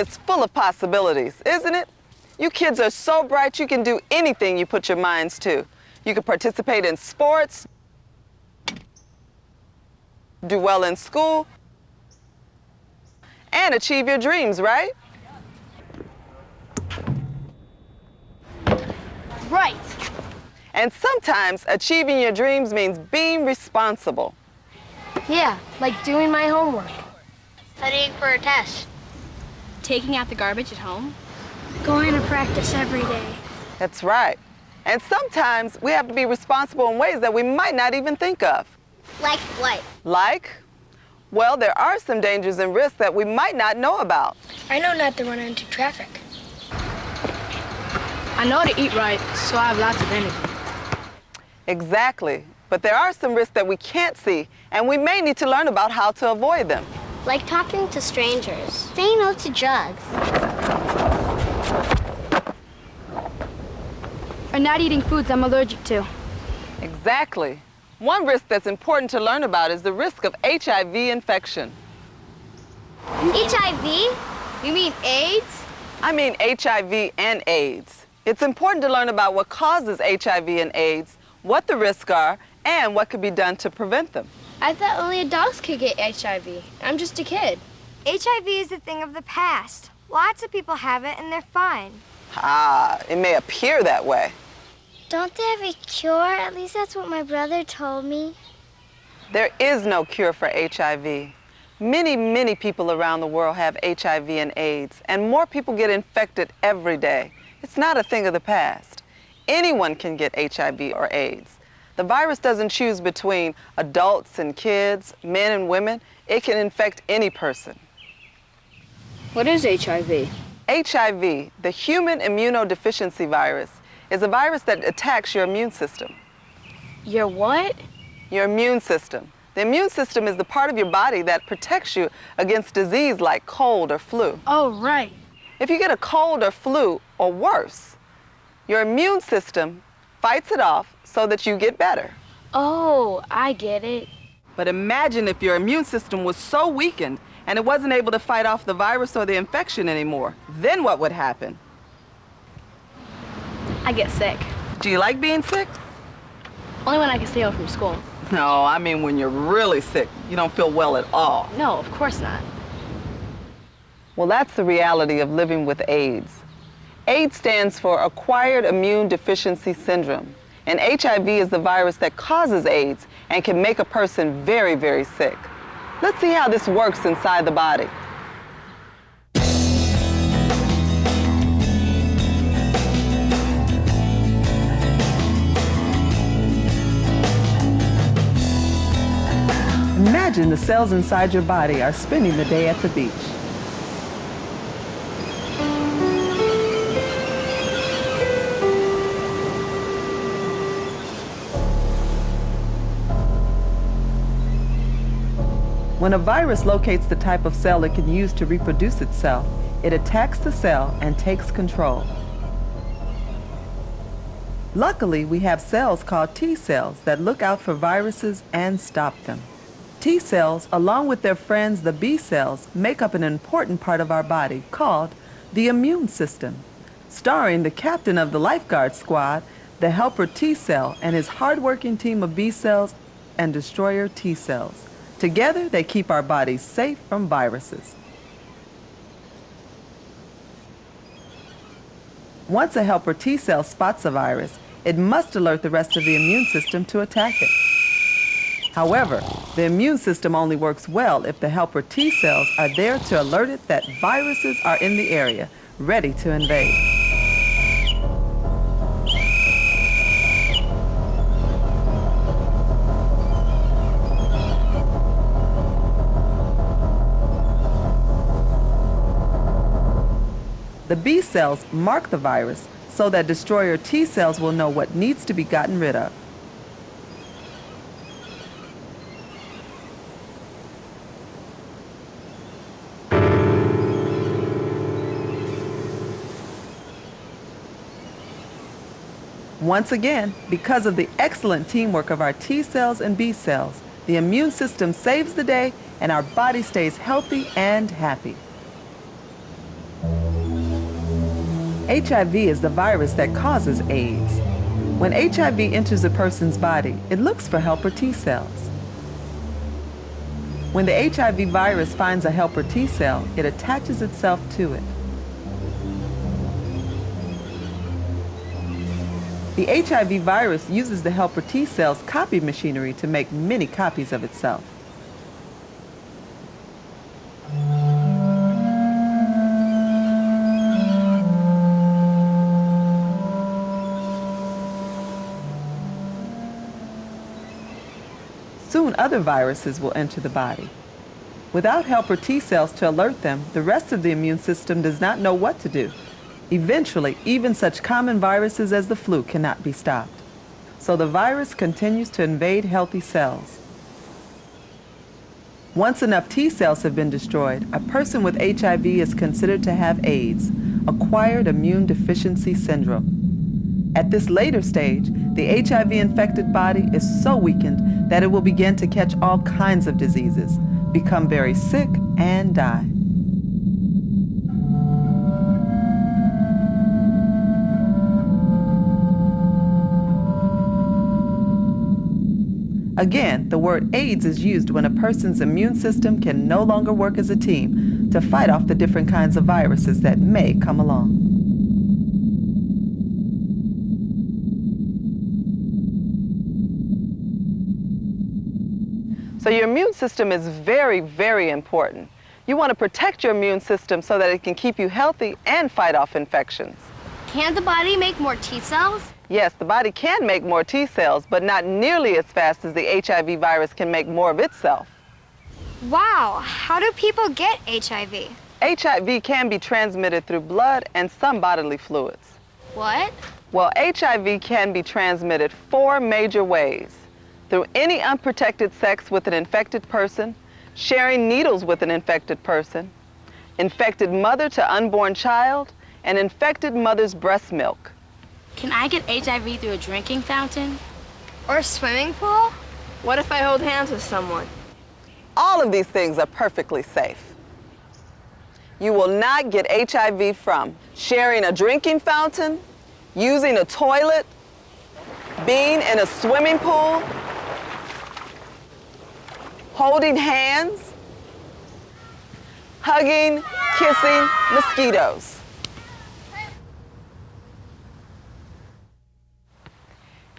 is full of possibilities, isn't it? You kids are so bright you can do anything you put your minds to. You can participate in sports, do well in school, and achieve your dreams, right? Right. And sometimes achieving your dreams means being responsible. Yeah, like doing my homework. Studying for a test. Taking out the garbage at home. Going to practice every day. That's right. And sometimes we have to be responsible in ways that we might not even think of. Like what? Like? Well, there are some dangers and risks that we might not know about. I know not to run into traffic. I know to eat right, so I have lots of energy. Exactly. But there are some risks that we can't see, and we may need to learn about how to avoid them. Like talking to strangers. Saying no to drugs. Or not eating foods I'm allergic to. Exactly. One risk that's important to learn about is the risk of HIV infection. HIV? You mean AIDS? I mean HIV and AIDS. It's important to learn about what causes HIV and AIDS, what the risks are, and what could be done to prevent them. I thought only adults could get HIV. I'm just a kid. HIV is a thing of the past. Lots of people have it and they're fine. Ah, it may appear that way. Don't they have a cure? At least that's what my brother told me. There is no cure for HIV. Many, many people around the world have HIV and AIDS, and more people get infected every day. It's not a thing of the past. Anyone can get HIV or AIDS. The virus doesn't choose between adults and kids, men and women. It can infect any person. What is HIV? HIV, the human immunodeficiency virus, is a virus that attacks your immune system. Your what? Your immune system. The immune system is the part of your body that protects you against disease like cold or flu. Oh, right. If you get a cold or flu or worse, your immune system fights it off so that you get better. Oh, I get it. But imagine if your immune system was so weakened and it wasn't able to fight off the virus or the infection anymore. Then what would happen? I get sick. Do you like being sick? Only when I can stay home from school. No, I mean when you're really sick. You don't feel well at all. No, of course not. Well, that's the reality of living with AIDS. AIDS stands for Acquired Immune Deficiency Syndrome. And HIV is the virus that causes AIDS and can make a person very, very sick. Let's see how this works inside the body. Imagine the cells inside your body are spending the day at the beach. When a virus locates the type of cell it can use to reproduce itself, it attacks the cell and takes control. Luckily, we have cells called T cells that look out for viruses and stop them. T cells, along with their friends, the B cells, make up an important part of our body called the immune system, starring the captain of the lifeguard squad, the helper T cell, and his hardworking team of B cells and destroyer T cells. Together, they keep our bodies safe from viruses. Once a helper T cell spots a virus, it must alert the rest of the immune system to attack it. However, the immune system only works well if the helper T cells are there to alert it that viruses are in the area, ready to invade. The B cells mark the virus so that destroyer T cells will know what needs to be gotten rid of. Once again, because of the excellent teamwork of our T cells and B cells, the immune system saves the day and our body stays healthy and happy. HIV is the virus that causes AIDS. When HIV enters a person's body, it looks for helper T cells. When the HIV virus finds a helper T cell, it attaches itself to it. The HIV virus uses the helper T cell's copy machinery to make many copies of itself. Soon other viruses will enter the body. Without helper T cells to alert them, the rest of the immune system does not know what to do. Eventually, even such common viruses as the flu cannot be stopped. So the virus continues to invade healthy cells. Once enough T cells have been destroyed, a person with HIV is considered to have AIDS, acquired immune deficiency syndrome. At this later stage, the HIV-infected body is so weakened that it will begin to catch all kinds of diseases, become very sick, and die. Again, the word AIDS is used when a person's immune system can no longer work as a team to fight off the different kinds of viruses that may come along. So your immune system is very, very important. You want to protect your immune system so that it can keep you healthy and fight off infections. Can the body make more T cells? Yes, the body can make more T cells, but not nearly as fast as the HIV virus can make more of itself. Wow, how do people get HIV? HIV can be transmitted through blood and some bodily fluids. What? Well, HIV can be transmitted 4 major ways. Through any unprotected sex with an infected person, sharing needles with an infected person, infected mother to unborn child, and infected mother's breast milk. Can I get HIV through a drinking fountain? Or a swimming pool? What if I hold hands with someone? All of these things are perfectly safe. You will not get HIV from sharing a drinking fountain, using a toilet, being in a swimming pool, holding hands, hugging, kissing mosquitoes.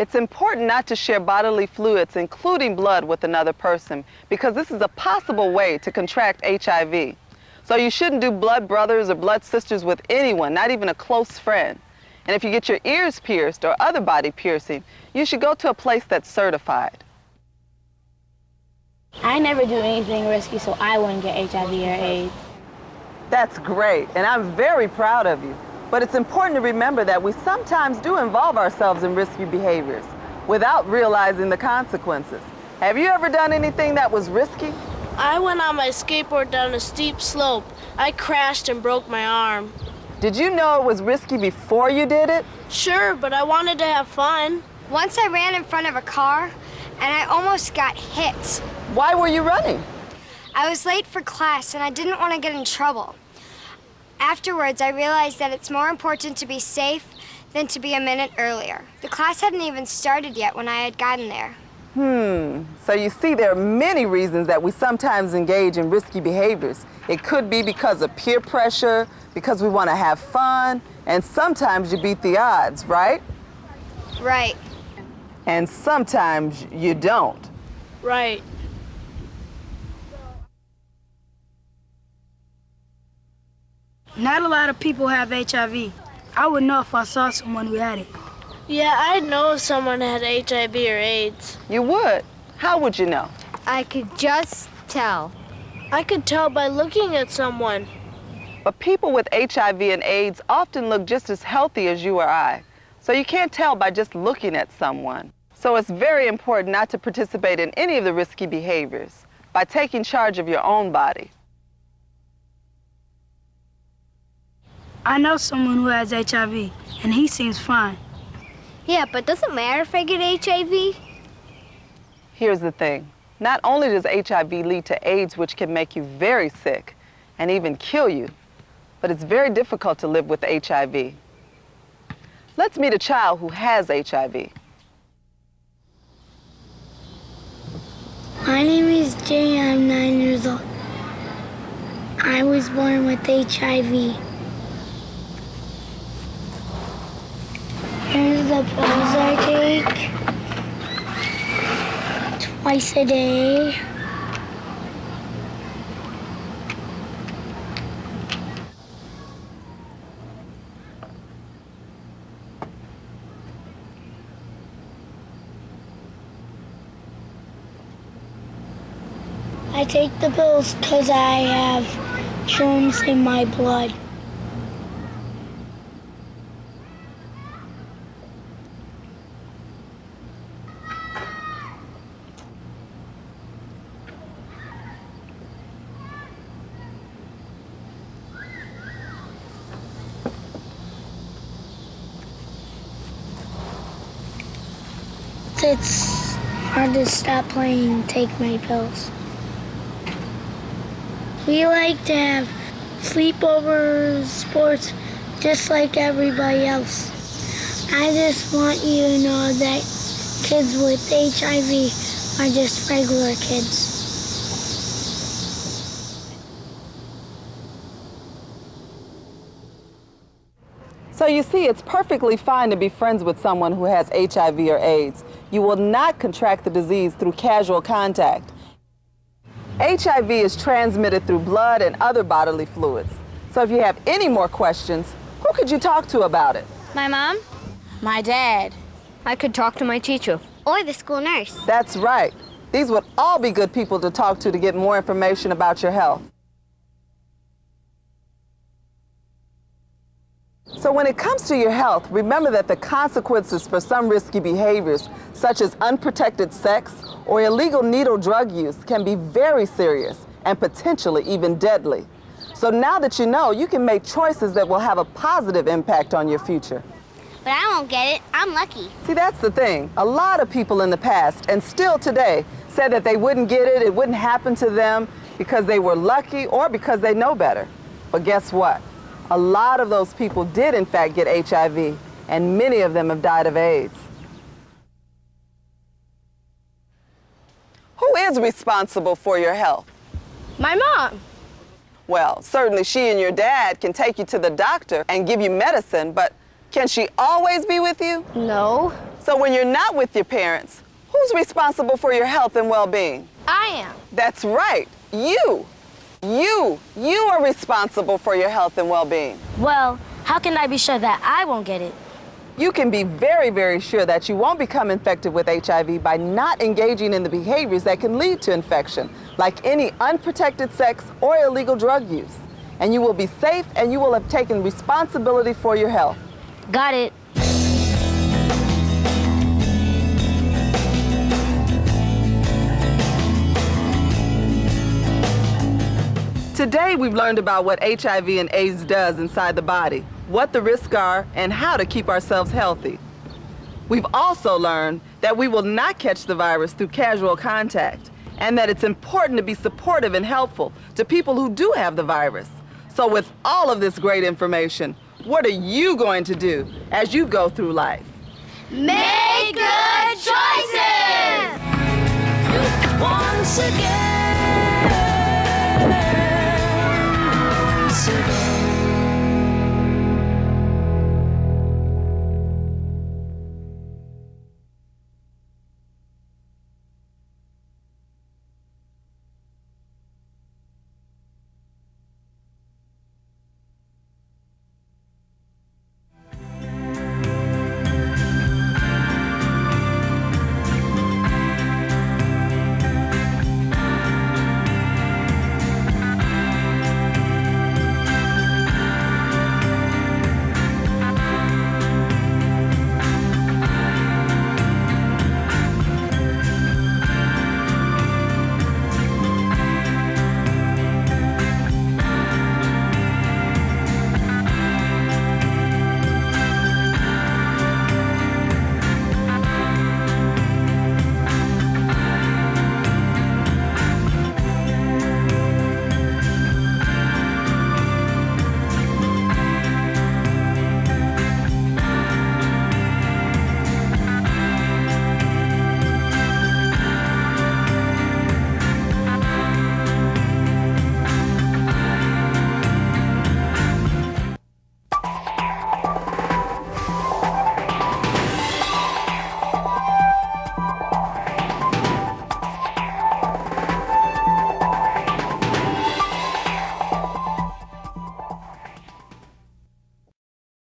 It's important not to share bodily fluids, including blood, with another person because this is a possible way to contract HIV. So you shouldn't do blood brothers or blood sisters with anyone, not even a close friend. And if you get your ears pierced or other body piercing, you should go to a place that's certified. I never do anything risky so I wouldn't get HIV or AIDS. That's great, and I'm very proud of you. But it's important to remember that we sometimes do involve ourselves in risky behaviors without realizing the consequences. Have you ever done anything that was risky? I went on my skateboard down a steep slope. I crashed and broke my arm. Did you know it was risky before you did it? Sure, but I wanted to have fun. Once I ran in front of a car and I almost got hit. Why were you running? I was late for class and I didn't want to get in trouble. Afterwards, I realized that it's more important to be safe than to be a minute earlier. The class hadn't even started yet when I had gotten there. So you see, there are many reasons that we sometimes engage in risky behaviors. It could be because of peer pressure, because we want to have fun, and sometimes you beat the odds, right? Right. And sometimes you don't. Right. Not a lot of people have HIV. I would know if I saw someone who had it. Yeah, I'd know if someone had HIV or AIDS. You would? How would you know? I could just tell. I could tell by looking at someone. But people with HIV and AIDS often look just as healthy as you or I. So you can't tell by just looking at someone. So it's very important not to participate in any of the risky behaviors by taking charge of your own body. I know someone who has HIV, and he seems fine. Yeah, but does it matter if I get HIV? Here's the thing. Not only does HIV lead to AIDS, which can make you very sick and even kill you, but it's very difficult to live with HIV. Let's meet a child who has HIV. My name is Jay. I'm 9 years old. I was born with HIV. Here's the pills I take twice a day. I take the pills because I have germs in my blood. It's hard to stop playing and take my pills. We like to have sleepovers, sports, just like everybody else. I just want you to know that kids with HIV are just regular kids. So you see, it's perfectly fine to be friends with someone who has HIV or AIDS. You will not contract the disease through casual contact. HIV is transmitted through blood and other bodily fluids. So if you have any more questions, who could you talk to about it? My mom? My dad. I could talk to my teacher. Or the school nurse. That's right. These would all be good people to talk to get more information about your health. So when it comes to your health, remember that the consequences for some risky behaviors, such as unprotected sex or illegal needle drug use, can be very serious and potentially even deadly. So now that you know, you can make choices that will have a positive impact on your future. But I won't get it. I'm lucky. See, that's the thing. A lot of people in the past, and still today, said that they wouldn't get it, it wouldn't happen to them because they were lucky or because they know better. But guess what? A lot of those people did, in fact, get HIV, and many of them have died of AIDS. Who is responsible for your health? My mom. Well, certainly she and your dad can take you to the doctor and give you medicine, but can she always be with you? No. So when you're not with your parents, who's responsible for your health and well-being? I am. That's right, you. You are responsible for your health and well-being. Well, how can I be sure that I won't get it? You can be very, very sure that you won't become infected with HIV by not engaging in the behaviors that can lead to infection, like any unprotected sex or illegal drug use. And you will be safe and you will have taken responsibility for your health. Got it. Today, we've learned about what HIV and AIDS does inside the body, what the risks are, and how to keep ourselves healthy. We've also learned that we will not catch the virus through casual contact, and that it's important to be supportive and helpful to people who do have the virus. So with all of this great information, what are you going to do as you go through life? Make good choices! Once again.